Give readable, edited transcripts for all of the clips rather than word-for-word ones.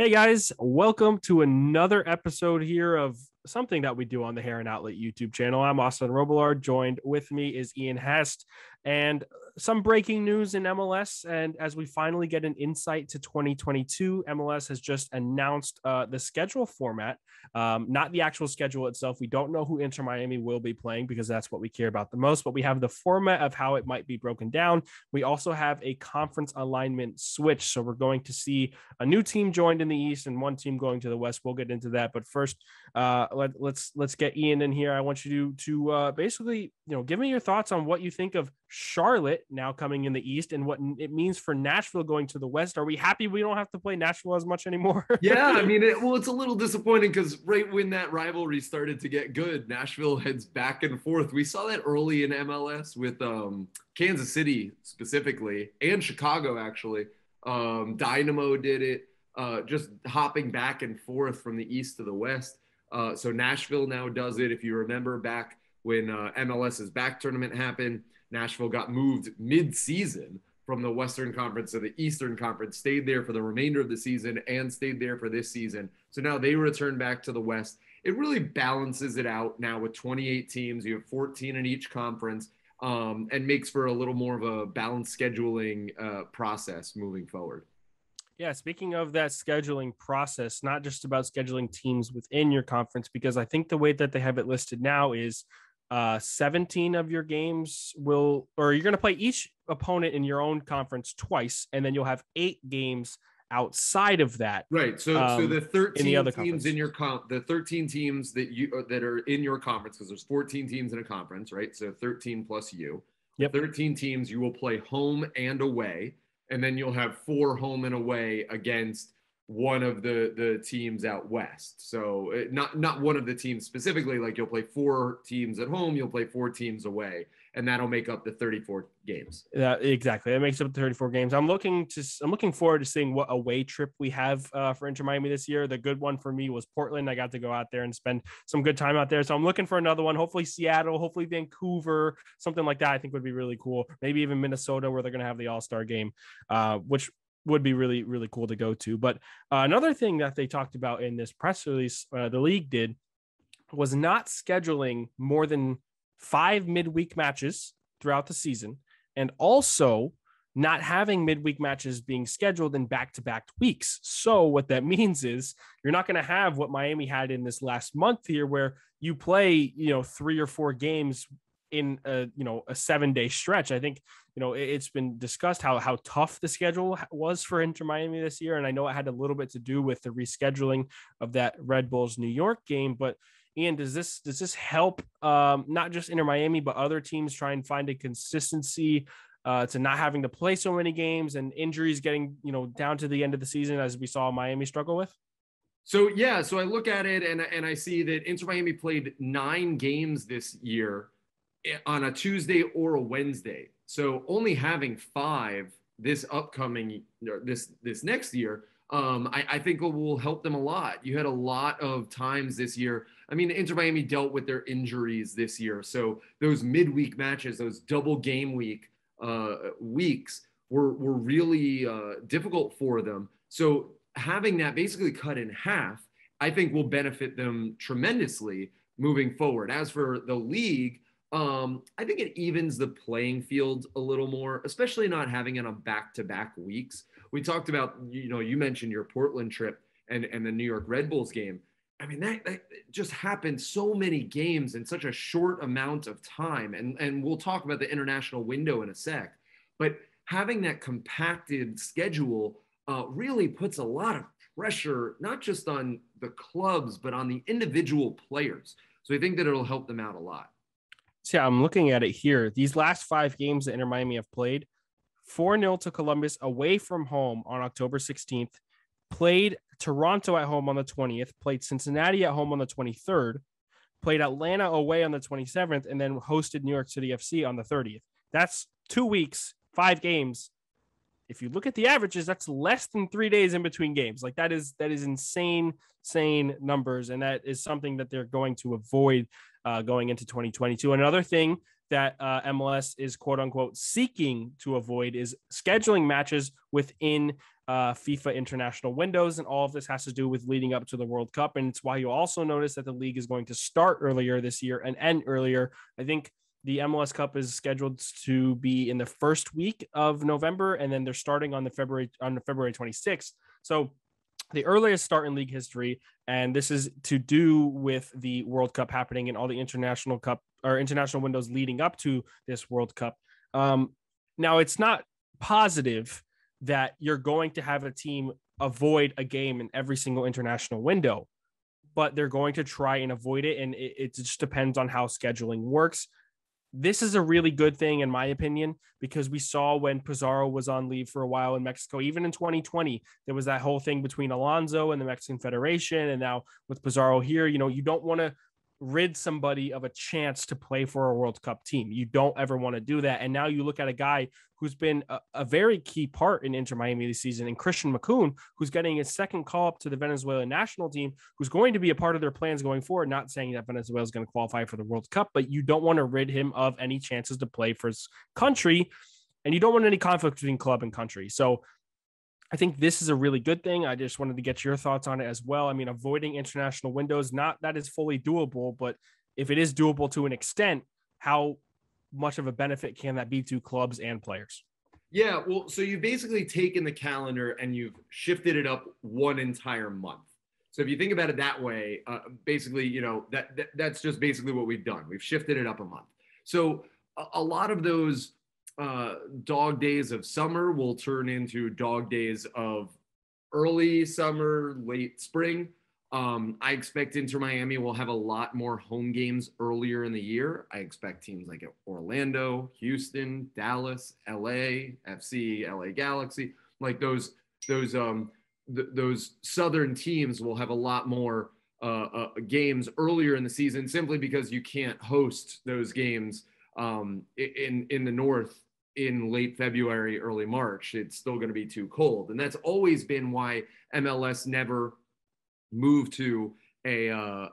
Hey guys, welcome to another episode here of something that we do on the Hair and Outlet YouTube channel. I'm Austin Robillard. Joined with me is Ian Hest, and some breaking news in MLS. And as we finally get an insight to 2022, MLS has just announced the schedule format, not the actual schedule itself. We don't know who Inter Miami will be playing because that's what we care about the most, but we have the format of how it might be broken down. We also have a conference alignment switch. So we're going to see a new team joined in the East and one team going to the West. We'll get into that. But first, let's get Ian in here. I want you to basically, give me your thoughts on what you think of Charlotte now coming in the East and what it means for Nashville going to the West. Are we happy we don't have to play Nashville as much anymore? Yeah, I mean, it's a little disappointing because right when that rivalry started to get good, Nashville heads back and forth. We saw that early in MLS with Kansas City specifically and Chicago, actually. Dynamo did it, just hopping back and forth from the East to the West. So Nashville now does it. If you remember back when MLS's back tournament happened, Nashville got moved mid-season from the Western Conference to the Eastern Conference, stayed there for the remainder of the season and stayed there for this season. So now they return back to the West. It really balances it out now with 28 teams. You have 14 in each conference, and makes for a little more of a balanced scheduling process moving forward. Yeah, speaking of that scheduling process, not just about scheduling teams within your conference, because I think the way that they have it listed now is 17 of your games you're going to play each opponent in your own conference twice, and then you'll have 8 games outside of that. Right. So the 13 in the other teams conference. in your the 13 teams that are in your conference, because there's 14 teams in a conference, right? So 13 plus you. Yep. 13 teams, you will play home and away, and then you'll have 4 home and away against one of the teams out west. So not one of the teams specifically, like you'll play 4 teams at home, you'll play 4 teams away, and that'll make up the 34 games. Exactly. That makes up the 34 games. I'm looking forward to seeing what away trip we have for Inter Miami this year. The good one for me was Portland. I got to go out there and spend some good time out there. So I'm looking for another one. Hopefully Seattle, hopefully Vancouver, something like that I think would be really cool. Maybe even Minnesota, where they're going to have the All-Star game, which would be really, really cool to go to. But another thing that they talked about in this press release, the league did, was not scheduling more than 5 midweek matches throughout the season, and also not having midweek matches being scheduled in back-to-back weeks. So what that means is you're not going to have what Miami had in this last month here, where you play, 3 or 4 games in a 7-day stretch. I think, it's been discussed how tough the schedule was for Inter Miami this year. And I know it had a little bit to do with the rescheduling of that Red Bulls New York game, but Ian, does this help not just Inter Miami, but other teams try and find a consistency to not having to play so many games and injuries getting, down to the end of the season, as we saw Miami struggle with? So I look at it and I see that Inter Miami played 9 games this year on a Tuesday or a Wednesday. So only having 5 this upcoming, this next year, I think it will help them a lot. You had a lot of times this year. I mean, Inter Miami dealt with their injuries this year. So those midweek matches, those double game weeks were really difficult for them. So having that basically cut in half, I think will benefit them tremendously moving forward. As for the league, I think it evens the playing field a little more, especially not having it on back-to-back weeks. We talked about, you mentioned your Portland trip and the New York Red Bulls game. I mean, that just happened so many games in such a short amount of time. And we'll talk about the international window in a sec. But having that compacted schedule really puts a lot of pressure, not just on the clubs, but on the individual players. So I think that it'll help them out a lot. So yeah, I'm looking at it here. These last 5 games that Inter Miami have played: 4-0 to Columbus away from home on October 16th, played Toronto at home on the 20th, played Cincinnati at home on the 23rd, played Atlanta away on the 27th, and then hosted New York City FC on the 30th. That's 2 weeks, 5 games. If you look at the averages, that's less than 3 days in between games. Like that is insane numbers. And that is something that they're going to avoid going into 2022. Another thing that MLS is quote unquote seeking to avoid is scheduling matches within FIFA international windows. And all of this has to do with leading up to the World Cup. And it's why you also notice that the league is going to start earlier this year and end earlier. I think the MLS Cup is scheduled to be in the first week of November, and then they're starting on the February 26th. So the earliest start in league history, and this is to do with the World Cup happening and all the international windows leading up to this World Cup. Now, it's not positive that you're going to have a team avoid a game in every single international window, but they're going to try and avoid it, and it just depends on how scheduling works. This is a really good thing, in my opinion, because we saw when Pizarro was on leave for a while in Mexico, even in 2020, there was that whole thing between Alonso and the Mexican Federation. And now with Pizarro here, you don't want to rid somebody of a chance to play for a World Cup team. You don't ever want to do that. And now you look at a guy who's been a very key part in Inter Miami this season, and Christian McCoon, who's getting his second call up to the Venezuelan national team, who's going to be a part of their plans going forward. Not saying that Venezuela is going to qualify for the World Cup, but you don't want to rid him of any chances to play for his country, and you don't want any conflict between club and country. So I think this is a really good thing. I just wanted to get your thoughts on it as well. I mean, avoiding international windows, not that is fully doable, but if it is doable to an extent, how much of a benefit can that be to clubs and players? Yeah, well, so you've basically taken the calendar and you've shifted it up one entire month. So if you think about it that way, basically, that's just basically what we've done. We've shifted it up a month. So a lot of those dog days of summer will turn into dog days of early summer, late spring. I expect Inter Miami will have a lot more home games earlier in the year. I expect teams like Orlando, Houston, Dallas, LA, FC, LA Galaxy, like those southern teams will have a lot more games earlier in the season, simply because you can't host those games in the north in late February, early March. It's still going to be too cold. And that's always been why MLS never moved to a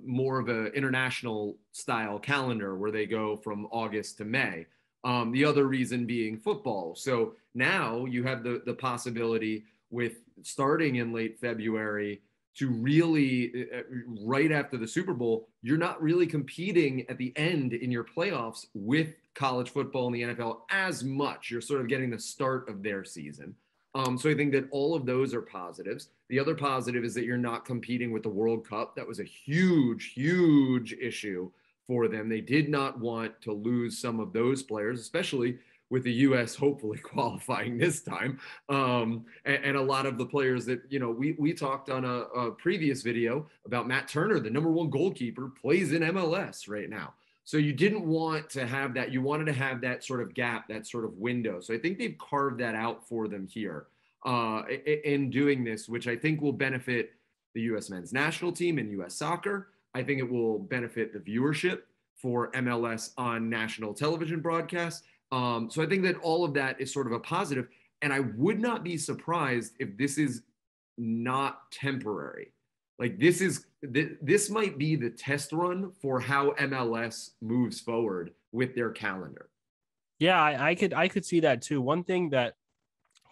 more of an international style calendar where they go from August to May. The other reason being football. So now you have the possibility with starting in late February to really, right after the Super Bowl, you're not really competing at the end in your playoffs with college football and the NFL as much. You're sort of getting the start of their season. So I think that all of those are positives. The other positive is that you're not competing with the World Cup. That was a huge, huge issue for them. They did not want to lose some of those players, especially with the U.S. hopefully qualifying this time. And a lot of the players that, we talked on a previous video about Matt Turner, the #1 goalkeeper, plays in MLS right now. So you didn't want to have that. You wanted to have that sort of gap, that sort of window. So I think they've carved that out for them here in doing this, which I think will benefit the U.S. men's national team and U.S. soccer. I think it will benefit the viewership for MLS on national television broadcasts. So I think that all of that is sort of a positive. And I would not be surprised if this is not temporary. Like this might be the test run for how MLS moves forward with their calendar. Yeah, I could see that too. One thing that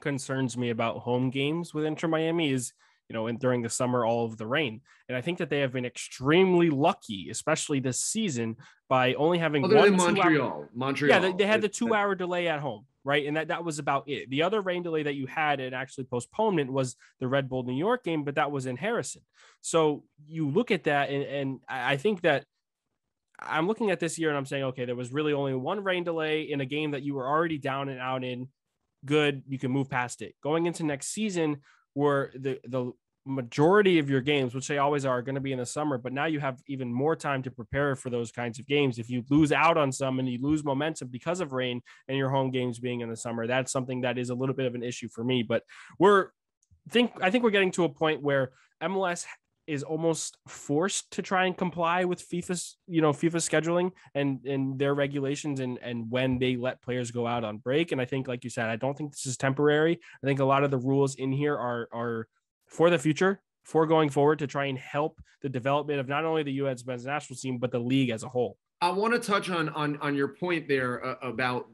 concerns me about home games with Inter Miami is, and during the summer, all of the rain. And I think that they have been extremely lucky, especially this season, by only having other than Montreal. Yeah, they had the 2-hour delay at home, right? And that was about it. The other rain delay that you had, and actually postponement, was the Red Bull New York game, but that was in Harrison. So you look at that, and I think that I'm looking at this year and I'm saying, okay, there was really only one rain delay in a game that you were already down and out in. Good, you can move past it. Going into next season, where the majority of your games, which they always are going to be in the summer, but now you have even more time to prepare for those kinds of games. If you lose out on some and you lose momentum because of rain and your home games being in the summer, that's something that is a little bit of an issue for me. But I think we're getting to a point where MLS is almost forced to try and comply with FIFA's scheduling and their regulations and when they let players go out on break. And I think, like you said, I don't think this is temporary. I think a lot of the rules in here are for the future, for going forward, to try and help the development of not only the U.S. men's national team, but the league as a whole. I want to touch on your point there about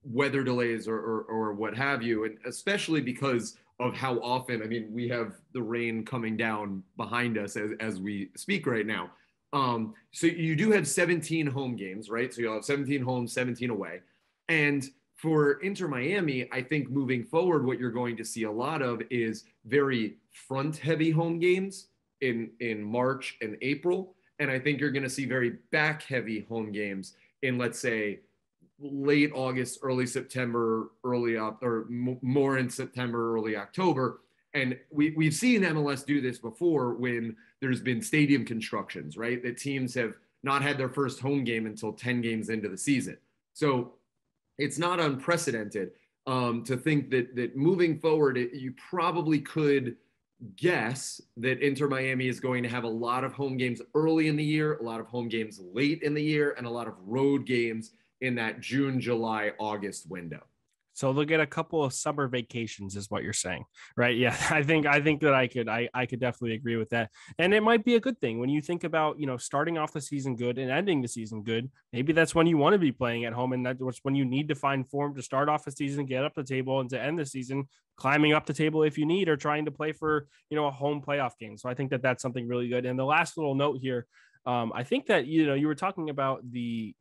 weather delays or what have you, and especially because of how often, I mean, we have the rain coming down behind us as we speak right now. So you do have 17 home games, right? So you'll have 17 home, 17 away. And for Inter Miami, I think moving forward, what you're going to see a lot of is very front heavy home games in March and April. And I think you're going to see very back heavy home games in, let's say, late August, early September, more in September, early October. And we've seen MLS do this before when there's been stadium constructions, right? That teams have not had their first home game until 10 games into the season. So it's not unprecedented to think that moving forward, you probably could guess that Inter Miami is going to have a lot of home games early in the year, a lot of home games late in the year, and a lot of road games in that June, July, August window. So they'll get a couple of summer vacations is what you're saying, right? Yeah, I think that I could definitely agree with that. And it might be a good thing when you think about, starting off the season good and ending the season good. Maybe that's when you want to be playing at home, and that's when you need to find form to start off the season, get up the table, and to end the season climbing up the table if you need, or trying to play for, a home playoff game. So I think that that's something really good. And the last little note here, I think that, you were talking about the,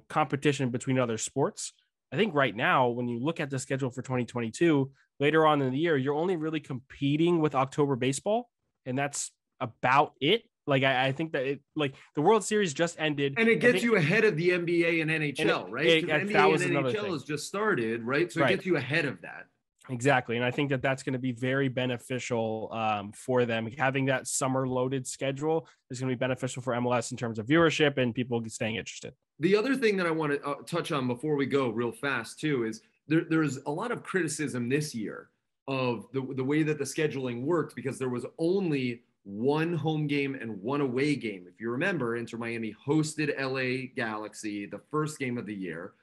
competition between other sports. I think right now, when you look at the schedule for 2022, later on in the year, you're only really competing with October baseball, and that's about it. Like, I think that the World Series just ended. And it gets you ahead of the NBA and NHL, right? Because NBA and NHL has just started, right? So it gets you ahead of that. Exactly. And I think that that's going to be very beneficial for them. Having that summer loaded schedule is going to be beneficial for MLS in terms of viewership and people staying interested. The other thing that I want to touch on before we go real fast too is there's a lot of criticism this year of the way that the scheduling worked, because there was only one home game and one away game. If you remember, Inter Miami hosted LA Galaxy the first game of the year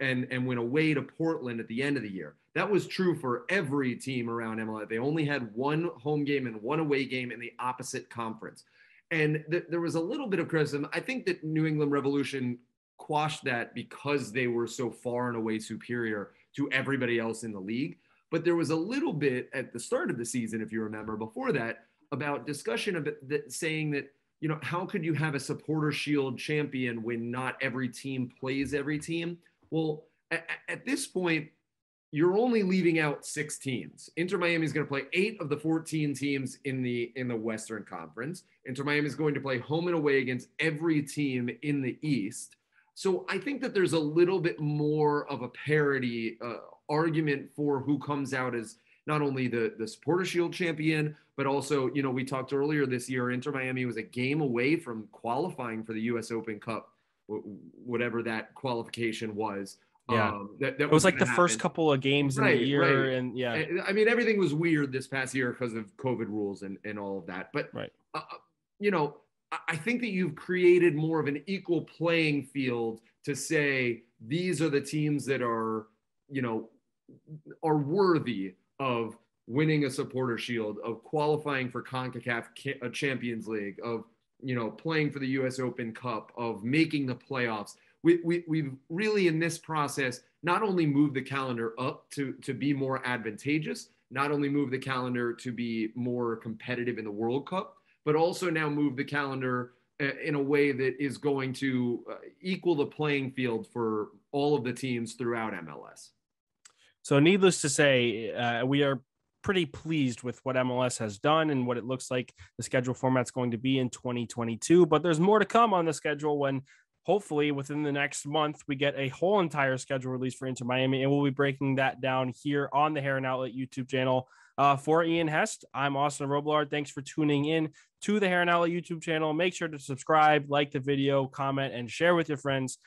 and went away to Portland at the end of the year. That was true for every team around MLS. They only had one home game and one away game in the opposite conference. And there was a little bit of criticism. I think that New England Revolution quashed that because they were so far and away superior to everybody else in the league. But there was a little bit at the start of the season, if you remember, before that, about discussion of it, saying that, how could you have a supporter shield champion when not every team plays every team? Well, at this point, you're only leaving out 6 teams. Inter Miami is going to play 8 of the 14 teams in the Western Conference. Inter Miami is going to play home and away against every team in the East. So I think that there's a little bit more of a parity argument for who comes out as not only the Supporter Shield champion, but also, we talked earlier this year, Inter Miami was a game away from qualifying for the U.S. Open Cup, whatever that qualification was. Yeah, it was like the first couple of games in the year, and I mean, everything was weird this past year because of COVID rules and all of that. But I think that you've created more of an equal playing field to say these are the teams that are worthy of winning a Supporter Shield, of qualifying for CONCACAF Champions League, of playing for the U.S. Open Cup, of making the playoffs. We've really in this process not only moved the calendar up to be more advantageous, not only moved the calendar to be more competitive in the World Cup, but also now move the calendar in a way that is going to equal the playing field for all of the teams throughout MLS. So needless to say, we are pretty pleased with what MLS has done and what it looks like the schedule format's going to be in 2022, but there's more to come on the schedule when hopefully within the next month, we get a whole entire schedule release for Inter Miami, and we'll be breaking that down here on the Hair and Outlet YouTube channel. For Ian Hest, I'm Austin Robillard. Thanks for tuning in to the Hair and Outlet YouTube channel. Make sure to subscribe, like the video, comment, and share with your friends.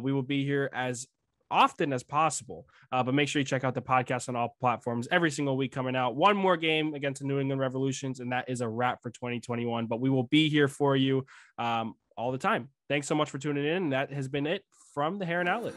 We will be here as often as possible, but make sure you check out the podcast on all platforms every single week coming out. One more game against the New England Revolutions, and that is a wrap for 2021, but we will be here for you all the time. Thanks so much for tuning in. That has been it from the Hair and Outlet.